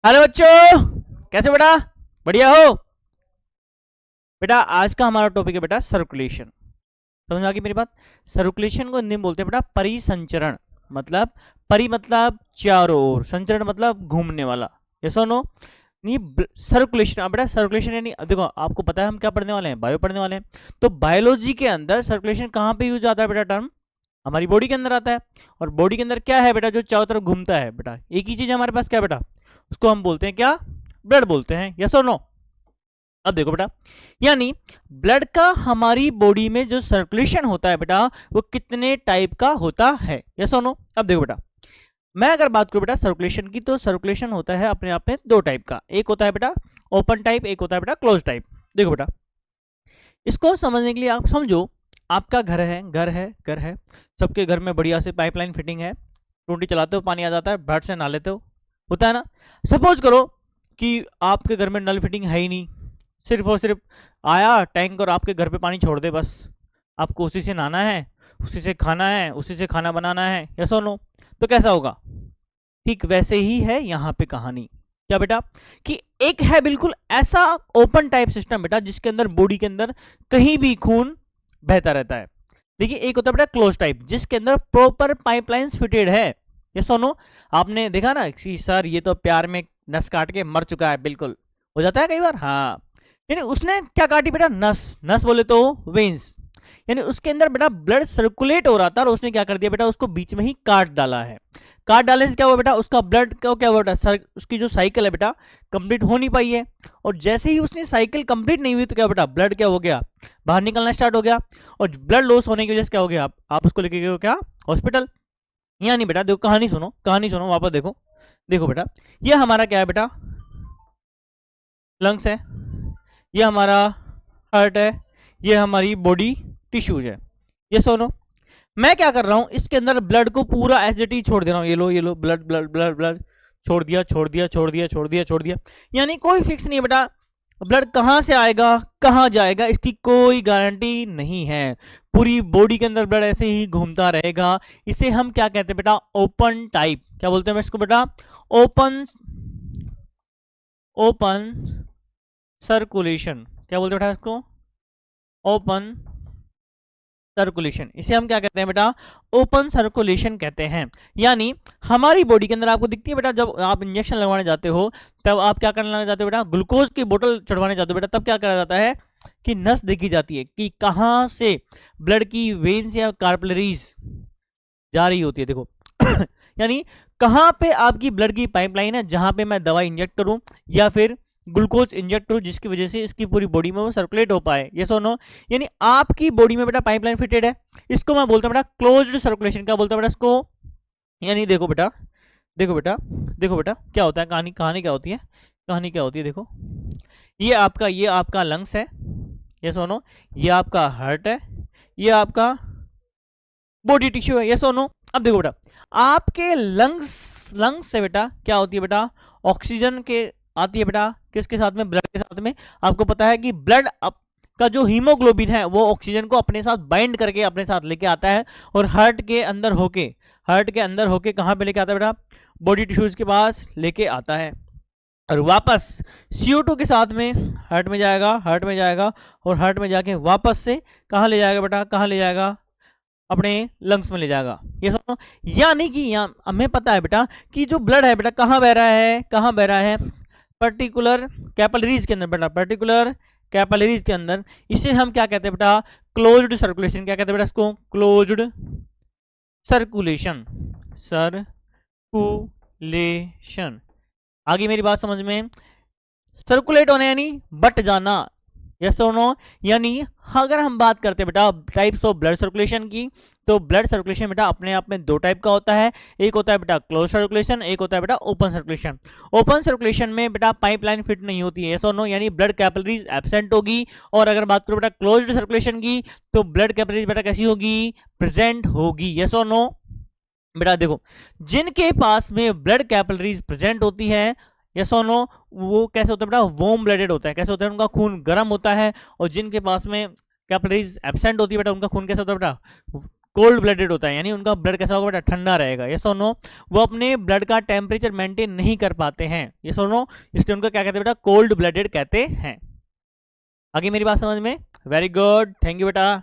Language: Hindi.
हेलो बच्चों, कैसे बेटा? बढ़िया हो बेटा? आज का हमारा टॉपिक है बेटा सर्कुलेशन। समझ आ गई मेरी बात? सर्कुलेशन को हिंदी में बोलते हैं बेटा परिसंचरण। मतलब परि मतलब चारों ओर, संचरण मतलब घूमने वाला। ये सुनो, नहीं सर्कुलेशन। अब बेटा सर्कुलेशन यानी देखो, आपको पता है हम क्या पढ़ने वाले हैं, बायो पढ़ने वाले हैं। तो बायोलॉजी के अंदर सर्कुलेशन कहाँ पे यूज आता है बेटा? टर्म हमारी बॉडी के अंदर आता है। और बॉडी के अंदर क्या है बेटा जो चारों तरफ घूमता है बेटा? एक ही चीज है हमारे पास, क्या बेटा? उसको हम बोलते हैं क्या? ब्लड बोलते हैं। यस और नो? अब देखो बेटा, यानी ब्लड का हमारी बॉडी में जो सर्कुलेशन होता है बेटा, वो कितने टाइप का होता है? यस और नो? अब देखो बेटा, मैं अगर बात करूं बेटा सर्कुलेशन की, तो सर्कुलेशन होता है अपने आप में दो टाइप का। एक होता है बेटा ओपन टाइप, एक होता है बेटा क्लोज टाइप। देखो बेटा, इसको समझने के लिए आप समझो, आपका घर है, सबके घर में बढ़िया से पाइपलाइन फिटिंग है। टूटी चलाते हो, पानी आ जाता है, भट से नहा लेते हो, होता है ना? सपोज करो कि आपके घर में नल फिटिंग है ही नहीं, सिर्फ और सिर्फ आया टैंक और आपके घर पे पानी छोड़ दे बस। आपको उसी से नहाना है, उसी से खाना है, उसी से खाना बनाना है। यस और नो? तो कैसा होगा? ठीक वैसे ही है यहाँ पे कहानी। क्या बेटा? कि एक है बिल्कुल ऐसा ओपन टाइप सिस्टम बेटा, जिसके अंदर बॉडी के अंदर कहीं भी खून बहता रहता है। देखिए, एक होता है बेटा क्लोज टाइप, जिसके अंदर प्रॉपर पाइपलाइंस फिटेड है। ये सुनो, आपने देखा ना कि सर ये तो प्यार में नस काट के मर चुका है, बिल्कुल हो जाता है कई बार। हाँ, यानी उसने क्या काटी बेटा? नस। नस बोले तो वेन्स, यानी उसके अंदर बेटा ब्लड सर्कुलेट हो रहा था और उसने क्या कर दिया बेटा? उसको बीच में ही काट डाला है। काट डालने से क्या हुआ बेटा? उसका ब्लड क्या हुआ बेटा? उसकी जो साइकिल है बेटा कंप्लीट हो नहीं पाई है। और जैसे ही उसने साइकिल कंप्लीट नहीं हुई, तो क्या बेटा? ब्लड क्या हो गया? बाहर निकलना स्टार्ट हो गया। और ब्लड लॉस होने की वजह से क्या हो गया? आप उसको लेके गए हो क्या? हॉस्पिटल। यानी बेटा देखो, कहानी सुनो, कहानी सुनो, वापस देखो। देखो बेटा, ये हमारा क्या है बेटा? लंग्स है। ये हमारा हार्ट है। ये हमारी बॉडी टिश्यूज है। ये सुनो, मैं क्या कर रहा हूं, इसके अंदर ब्लड को पूरा एसिडिटी छोड़ दे रहा हूं। ये low blood blood blood blood, छोड़ दिया छोड़ दिया छोड़ दिया छोड़ दिया छोड़ दिया। यानी कोई फिक्स नहीं है बेटा, ब्लड कहां से आएगा कहां जाएगा इसकी कोई गारंटी नहीं है। पूरी बॉडी के अंदर ब्लड ऐसे ही घूमता रहेगा। इसे हम क्या कहते हैं बेटा? Open type. क्या बोलते हैं इसको बेटा? Open open circulation. क्या बोलते हैं बेटा इसको? Open circulation. इसे हम क्या कहते हैं बेटा? ओपन सर्कुलेशन कहते हैं। यानी हमारी बॉडी के अंदर आपको दिखती है बेटा, जब आप इंजेक्शन लगवाने जाते हो, तब आप क्या करने लग जाते हो बेटा? ग्लूकोज की बोतल चढ़वाने जाते हो बेटा, तब क्या करा जाता है कि नस देखी जाती है कि कहां से ब्लड की वेन्स या कार्पलरीज जा रही होती है। देखो यानी कहां पे आपकी ब्लड की पाइपलाइन है, जहां पे मैं दवा इंजेक्ट करूं या फिर ग्लूकोज इंजेक्ट करूं, जिसकी वजह से इसकी पूरी बॉडी में वो सर्कुलेट हो पाए। ये सुनो, यानी आपकी बॉडी में बेटा पाइपलाइन फिटेड है। इसको मैं बोलता हूं बेटा क्लोज्ड सर्कुलेशन। क्या बोलता हूं बेटा इसको? यानी देखो बेटा, देखो बेटा, देखो बेटा, क्या होता है कहानी? कहानी क्या होती है? कहानी क्या होती है? देखो, ये आपका लंग्स है। ये सुनो, ये आपका हार्ट है, ये आपका बॉडी टिश्यू है। ये सुनो, अब देखो बेटा, आपके लंग्स से बेटा क्या होती है बेटा? ऑक्सीजन के आती है बेटा, किसके साथ में? ब्लड के साथ में। आपको पता है कि ब्लड का जो हीमोग्लोबिन है वो ऑक्सीजन को अपने साथ बाइंड करके अपने साथ लेके आता है, और हार्ट के अंदर होके कहां पे लेके आता है बेटा? बॉडी टिश्यूज के पास लेके आता है, और वापस CO2 के साथ में हार्ट में जाएगा, हार्ट में जाएगा, और हार्ट में जाके वापस से कहां ले जाएगा बेटा? कहां ले जाएगा? अपने लंग्स में ले जाएगा। ये समझो, यानी कि यहाँ हमें पता है बेटा कि जो ब्लड है बेटा कहाँ बह रहा है? कहाँ बह रहा है? पर्टिकुलर कैपिलरीज के अंदर बेटा, पर्टिकुलर कैपिलरीज के अंदर। इसे हम क्या कहते हैं बेटा? Closed circulation. क्या कहते हैं बेटा इसको? Closed circulation. सर्कुलेशन। आगे मेरी बात समझ में? सर्कुलेट होना यानी बट जाना। यस और नो? यानी अगर हम बात करते हैं बेटा टाइप्स ऑफ ब्लड सर्कुलेशन की, तो ब्लड सर्कुलेशन बेटा अपने आप में दो टाइप का होता है। एक होता है बेटा क्लोज सर्कुलेशन, एक होता है बेटा ओपन सर्कुलेशन। ओपन सर्कुलेशन में बेटा पाइपलाइन फिट नहीं होती है। यस और नो? यानी ब्लड कैपिलरीज एब्सेंट होगी। और अगर बात करो बेटा क्लोज्ड सर्कुलेशन की, तो ब्लड कैपिलरीज बेटा कैसी होगी? प्रेजेंट होगी। यस और नो? बेटा देखो, जिनके पास में ब्लड कैपिलरीज प्रेजेंट होती है, यस और नो, वो कैसे होता है बेटा? वार्म ब्लडेड होता है। कैसे होता है? उनका खून गर्म होता है। और जिनके पास में कैपिलरीज एब्सेंट होती है बेटा, उनका खून कैसा होता है बेटा? कोल्ड ब्लडेड होता है, यानी उनका ब्लड कैसा होगा बेटा, ठंडा रहेगा। यस और नो, वो अपने ब्लड का टेम्परेचर मेंटेन नहीं कर पाते हैं। यस और नो, इसलिए उनको क्या कहते हैं बेटा, कोल्ड ब्लडेड कहते हैं। आगे मेरी बात समझ में? वेरी गुड, थैंक यू बेटा।